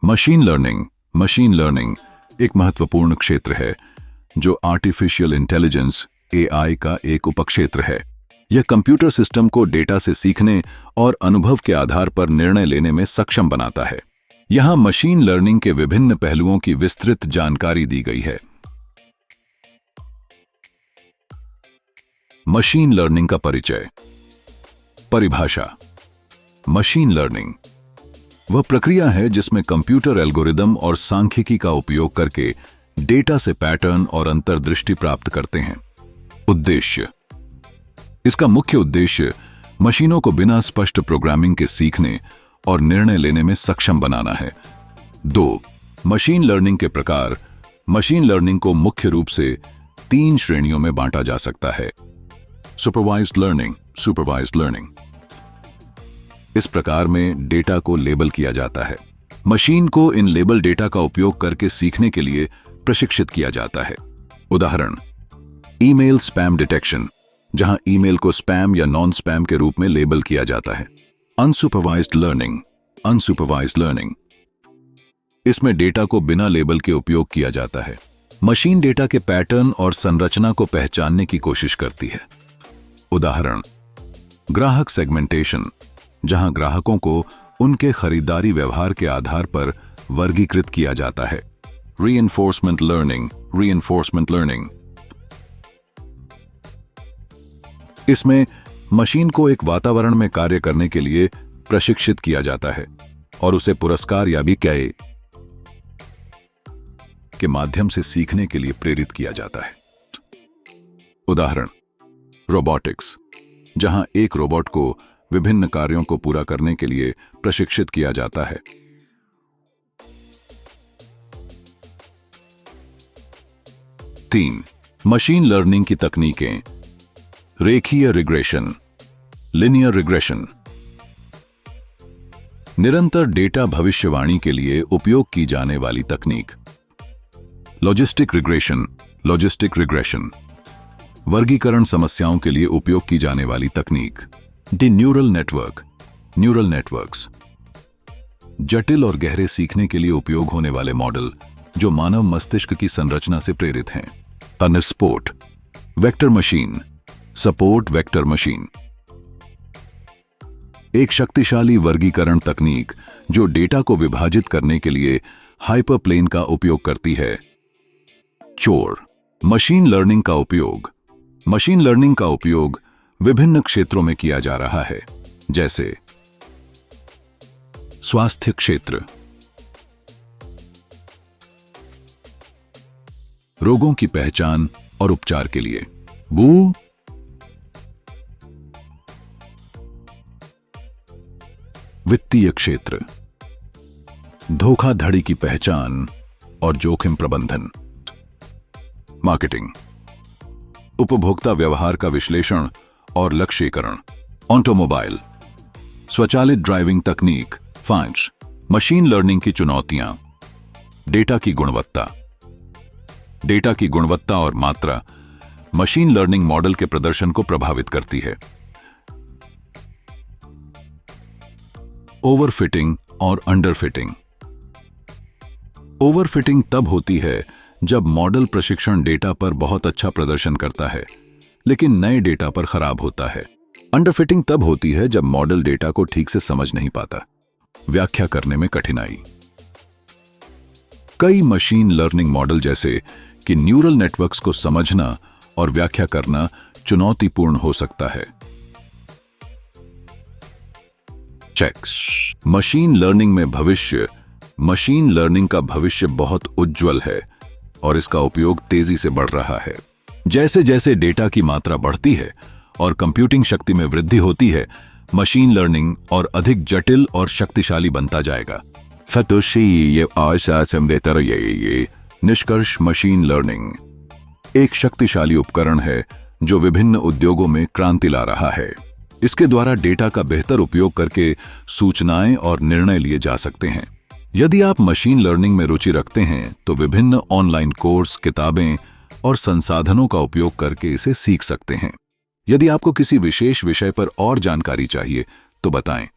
Machine learning एक महत्वपूर्ण क्षेत्र है जो आर्टिफिशियल इंटेलिजेंस एआई का एक उपक्षेत्र है। यह कंप्यूटर सिस्टम को डेटा से सीखने और अनुभव के आधार पर निर्णय लेने में सक्षम बनाता है। यहां मशीन लर्निंग के विभिन्न पहलुओं की विस्तृत जानकारी दी गई है। मशीन लर्निंग का परिचय। परिभाषा। मशीन लर्निंग वह प्रक्रिया है जिसमें कंप्यूटर एल्गोरिदम और सांख्यिकी का उपयोग करके डेटा से पैटर्न और अंतर्दृष्टि प्राप्त करते हैं। उद्देश्य। इसका मुख्य उद्देश्य मशीनों को बिना स्पष्ट प्रोग्रामिंग के सीखने और निर्णय लेने में सक्षम बनाना है। 2. मशीन लर्निंग के प्रकार। मशीन लर्निंग को मुख्य रूप से 3 श्रेणियों में बांटा जा सकता है। Supervised learning. इस प्रकार में डेटा को लेबल किया जाता है। मशीन को इन लेबल डेटा का उपयोग करके सीखने के लिए प्रशिक्षित किया जाता है। उदाहरण, ईमेल स्पैम डिटेक्शन, जहां ईमेल को स्पैम या नॉन स्पैम के रूप में लेबल किया जाता है। अनसुपरवाइज्ड लर्निंग, इसमें डेटा को बिना लेबल के उपयोग किया जाता है। मशीन डेटा के पैटर्न और संरचना को पहचानने की कोशिश करती है। उदाहरण, ग्राहक सेगमेंटेशन, जहां ग्राहकों को उनके खरीदारी व्यवहार के आधार पर वर्गीकृत किया जाता है। रीइंफोर्समेंट लर्निंग, इसमें मशीन को एक वातावरण में कार्य करने के लिए प्रशिक्षित किया जाता है और उसे पुरस्कार या भी के माध्यम से सीखने के लिए प्रेरित किया जाता है। उदाहरण, रोबोटिक्स, जहां एक रोबोट को विभिन्न कार्यों को पूरा करने के लिए प्रशिक्षित किया जाता है। 3. मशीन लर्निंग की तकनीकें। रेखीय रिग्रेशन, लिनियर रिग्रेशन, निरंतर डेटा भविष्यवाणी के लिए उपयोग की जाने वाली तकनीक। लॉजिस्टिक रिग्रेशन, वर्गीकरण समस्याओं के लिए उपयोग की जाने वाली तकनीक। न्यूरल नेटवर्क्स, जटिल और गहरे सीखने के लिए उपयोग होने वाले मॉडल जो मानव मस्तिष्क की संरचना से प्रेरित हैं। सपोर्ट वेक्टर मशीन, एक शक्तिशाली वर्गीकरण तकनीक जो डेटा को विभाजित करने के लिए हाइपरप्लेन का उपयोग करती है। मशीन लर्निंग का उपयोग विभिन्न क्षेत्रों में किया जा रहा है, जैसे स्वास्थ्य क्षेत्र, रोगों की पहचान और उपचार के लिए। वित्तीय क्षेत्र, धोखाधड़ी की पहचान और जोखिम प्रबंधन। मार्केटिंग, उपभोक्ता व्यवहार का विश्लेषण और लक्ष्यीकरण। ऑटोमोबाइल, स्वचालित ड्राइविंग तकनीक। मशीन लर्निंग की चुनौतियां। डेटा की गुणवत्ता और मात्रा मशीन लर्निंग मॉडल के प्रदर्शन को प्रभावित करती है। ओवरफिटिंग और अंडरफिटिंग। ओवरफिटिंग तब होती है जब मॉडल प्रशिक्षण डेटा पर बहुत अच्छा प्रदर्शन करता है लेकिन नए डेटा पर खराब होता है। अंडरफिटिंग तब होती है जब मॉडल डेटा को ठीक से समझ नहीं पाता। व्याख्या करने में कठिनाई। कई मशीन लर्निंग मॉडल जैसे कि न्यूरल नेटवर्क्स को समझना और व्याख्या करना चुनौतीपूर्ण हो सकता है। मशीन लर्निंग का भविष्य बहुत उज्जवल है और इसका उपयोग तेजी से बढ़ रहा है। जैसे जैसे डेटा की मात्रा बढ़ती है और कंप्यूटिंग शक्ति में वृद्धि होती है, मशीन लर्निंग और अधिक जटिल और शक्तिशाली बनता जाएगा। निष्कर्ष, मशीन लर्निंग एक शक्तिशाली उपकरण है जो विभिन्न उद्योगों में क्रांति ला रहा है। इसके द्वारा डेटा का बेहतर उपयोग करके सूचनाएं और निर्णय लिए जा सकते हैं। यदि आप मशीन लर्निंग में रुचि रखते हैं तो विभिन्न ऑनलाइन कोर्स, किताबें और संसाधनों का उपयोग करके इसे सीख सकते हैं। यदि आपको किसी विशेष विषय पर और जानकारी चाहिए तो बताएं।